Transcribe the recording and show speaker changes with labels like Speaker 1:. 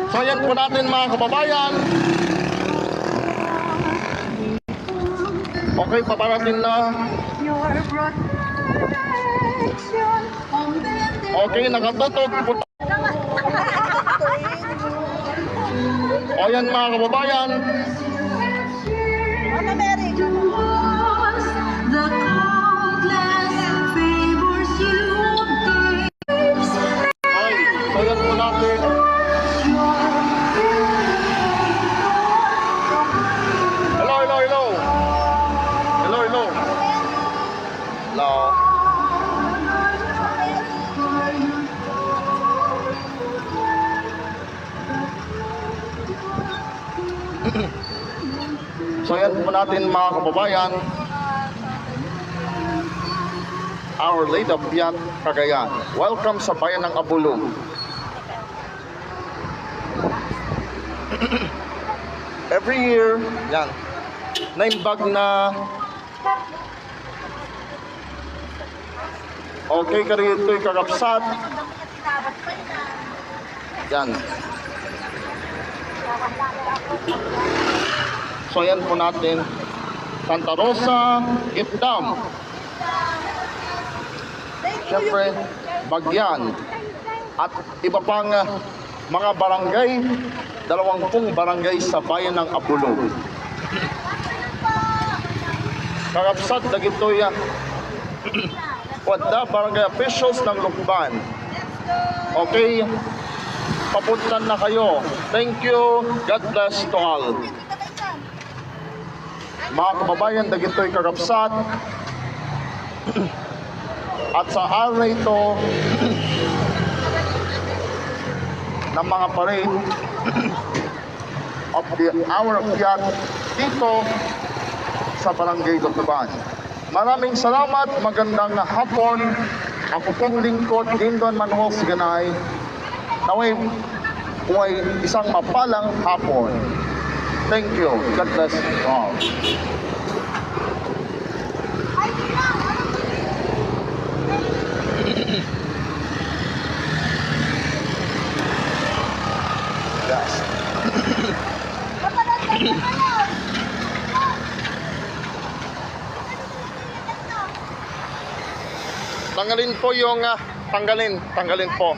Speaker 1: So yan po natin mga kababayan. Okay, paparating na. Okay, nakatutok po. O yan mga kababayan.
Speaker 2: Mama Mary.
Speaker 1: Ay, so yan po natin. Hello, hello, hello. Hello, hello. Hello. So yan po natin mga kababayan. Our Lady of Piat, Cagayan. Welcome sa bayan ng Abulong. Every year, yan, naimbag na. Okay, karito'y karapsat. Yan. So yan po natin. Santa Rosa, Itdam. Siyempre, Bagyan. At iba pang mga barangay, 20 barangay sa bayan ng Abulong. Karapsat, dagitoy wadda barangay officials ng Lukban. Okay, papuntan na kayo. Thank you. God bless to all. Mga kababayan, dagitoy karapsat. At sa araw ito ng mga parade of the Hour of Piat dito sa Barangay Lukban. Maraming salamat, magandang hapon. Ako pong lingkod, Lindon Manhos Ganay. Naway, isang mapalang hapon. Thank you. God bless you all. Yes. Tanggalin po yung tanggalin po.